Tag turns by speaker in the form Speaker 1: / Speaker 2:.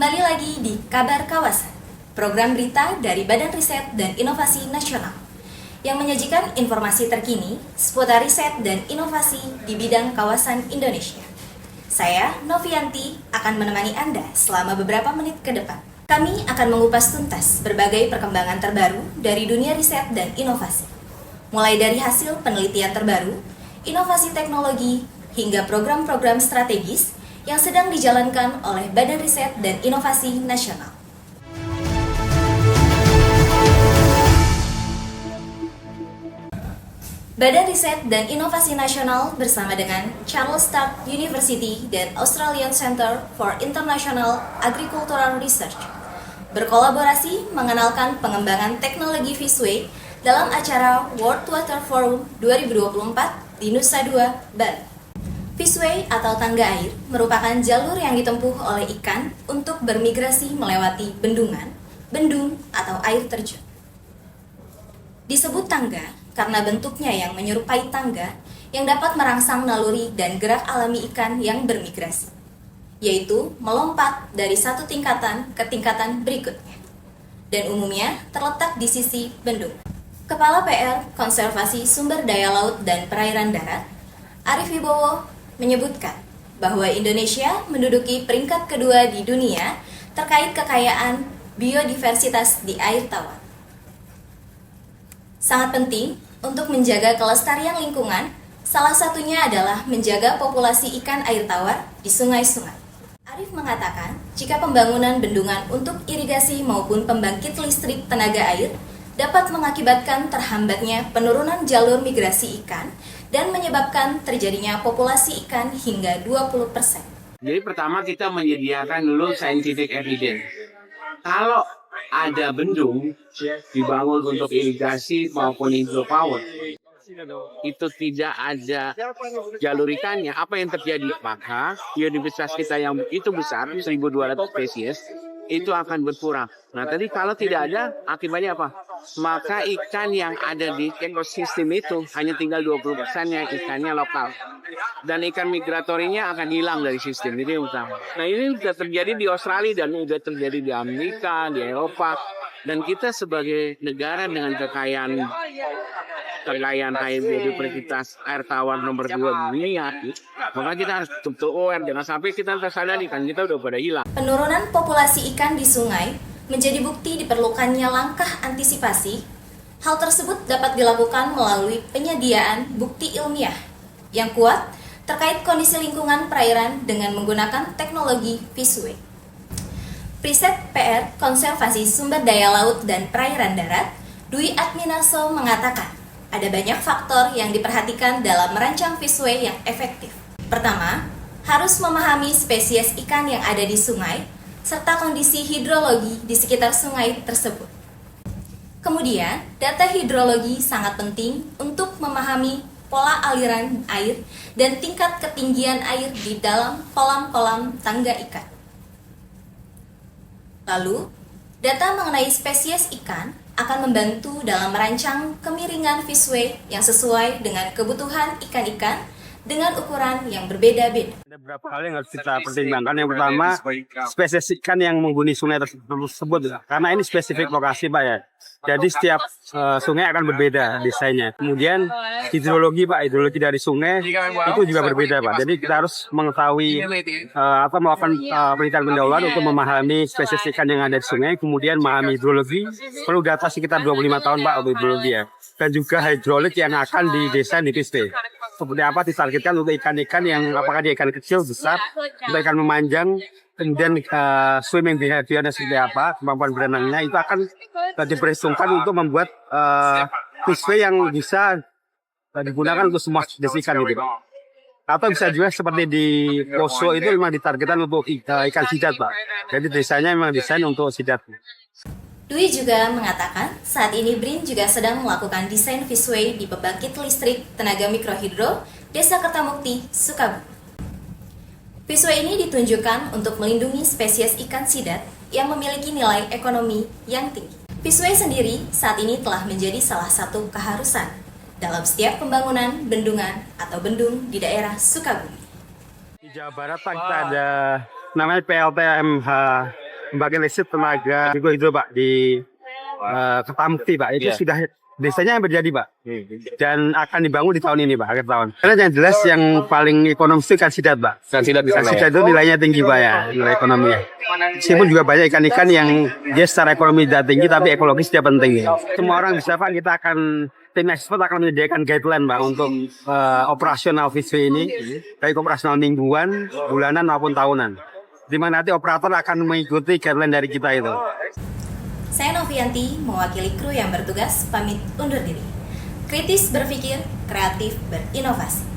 Speaker 1: Kembali lagi di Kabar Kawasan, program berita dari Badan Riset dan Inovasi Nasional yang menyajikan informasi terkini seputar riset dan inovasi di bidang kawasan Indonesia. Saya, Novianti, akan menemani Anda selama beberapa menit ke depan. Kami akan mengupas tuntas berbagai perkembangan terbaru dari dunia riset dan inovasi, mulai dari hasil penelitian terbaru, inovasi teknologi, hingga program-program strategis yang sedang dijalankan oleh Badan Riset dan Inovasi Nasional. Badan Riset dan Inovasi Nasional bersama dengan Charles Sturt University dan Australian Centre for International Agricultural Research berkolaborasi mengenalkan pengembangan teknologi Fishway dalam acara World Water Forum 2024 di Nusa Dua, Bali. Fishway atau tangga air merupakan jalur yang ditempuh oleh ikan untuk bermigrasi melewati bendungan, bendung, atau air terjun. Disebut tangga karena bentuknya yang menyerupai tangga yang dapat merangsang naluri dan gerak alami ikan yang bermigrasi, yaitu melompat dari satu tingkatan ke tingkatan berikutnya, dan umumnya terletak di sisi bendung. Kepala PR Konservasi Sumber Daya Laut dan Perairan Darat, Arief Wibowo, menyebutkan bahwa Indonesia menduduki peringkat kedua di dunia terkait kekayaan biodiversitas di air tawar. Sangat penting untuk menjaga kelestarian lingkungan, salah satunya adalah menjaga populasi ikan air tawar di sungai-sungai. Arief mengatakan, jika pembangunan bendungan untuk irigasi maupun pembangkit listrik tenaga air dapat mengakibatkan terhambatnya penurunan jalur migrasi ikan dan menyebabkan terjadinya populasi ikan hingga 20%.
Speaker 2: Jadi pertama kita menyediakan dulu scientific evidence. Kalau ada bendung dibangun untuk irigasi maupun hidropower, itu tidak ada jalur ikannya, apa yang terjadi? Maka biodiversitas kita yang begitu besar, 1.200 spesies, itu akan berkurang. Nah tadi kalau tidak ada, akibatnya apa? Maka ikan yang ada di ekosistem itu hanya tinggal 20%-nya ikannya lokal. Dan ikan migratorinya akan hilang dari sistem, ini yang utama. Nah ini sudah terjadi di Australia dan sudah terjadi di Amerika, di Eropa. Dan kita sebagai negara dengan kekayaan air biodiversitas air tawar nomor 2 dunia, maka kita harus betul aware, jangan sampai kita tersadar ikan kita udah pada hilang.
Speaker 1: Penurunan populasi ikan di sungai menjadi bukti diperlukannya langkah antisipasi. Hal tersebut dapat dilakukan melalui penyediaan bukti ilmiah yang kuat terkait kondisi lingkungan perairan dengan menggunakan teknologi Fishway. Riset PR Konservasi Sumber Daya Laut dan Perairan Darat, Dwi Adminarso mengatakan, ada banyak faktor yang diperhatikan dalam merancang Fishway yang efektif. Pertama, harus memahami spesies ikan yang ada di sungai serta kondisi hidrologi di sekitar sungai tersebut. Kemudian, data hidrologi sangat penting untuk memahami pola aliran air dan tingkat ketinggian air di dalam kolam-kolam tangga ikan. Lalu, data mengenai spesies ikan akan membantu dalam merancang kemiringan Fishway yang sesuai dengan kebutuhan ikan-ikan dengan ukuran yang berbeda-beda.
Speaker 3: Ada beberapa hal yang harus kita pertimbangkan. Yang pertama, spesies ikan yang menghuni sungai tersebut, karena ini spesifik lokasi, Pak ya. Jadi setiap sungai akan berbeda desainnya. Kemudian hidrologi, Pak, hidrologi dari sungai itu juga berbeda, Pak. Jadi kita harus mengetahui melakukan penelitian pendahuluan untuk memahami spesies ikan yang ada di sungai. Kemudian memahami hidrologi, perlu data sekitar 25 tahun, Pak, untuk hidrologi ya. Dan juga hidrolik yang akan didesain di Fishway. Seperti apa ditargetkan untuk ikan-ikan yang apakah dia ikan kecil, besar, untuk ikan memanjang, kemudian swimming behavior seperti apa, kemampuan berenangnya, itu akan diperhitungkan untuk membuat Fishway yang bisa digunakan untuk semua jenis ikan gitu. Atau bisa juga seperti di Poso itu memang ditargetkan untuk ikan sidat, Pak. Jadi desainnya memang desain untuk sidat.
Speaker 1: Dwi juga mengatakan saat ini BRIN juga sedang melakukan desain Fishway di pembangkit listrik tenaga mikrohidro Desa Kertamukti, Sukabumi. Fishway ini ditunjukkan untuk melindungi spesies ikan sidat yang memiliki nilai ekonomi yang tinggi. Fishway sendiri saat ini telah menjadi salah satu keharusan dalam setiap pembangunan bendungan atau bendung di daerah Sukabumi.
Speaker 3: Di Jawa Barat, Pak, kita ada namanya PLTMH lembaga riset tenaga hidro Pak di Kertamukti Pak. Itu sudah desanya yang berjadi Pak. Dan akan dibangun di tahun ini Pak, akhir tahun. Karena yang jelas yang paling ekonomis itu Kansidat Pak.
Speaker 2: Kansidat di sana ya?
Speaker 3: Kansidat itu nilainya tinggi Pak ya, nilai ekonominya. Meskipun juga banyak ikan-ikan yang dia secara ekonomi tidak tinggi tapi ekologis dia penting ya. Semua orang bisa Pak, kita akan tim ekspert akan menyediakan guideline Pak untuk operasional fishway ini, baik operasional mingguan, bulanan maupun tahunan. Di mana nanti operator akan mengikuti guideline dari kita itu.
Speaker 1: Saya Novianti, mewakili kru yang bertugas, pamit undur diri. Kritis berpikir, kreatif berinovasi.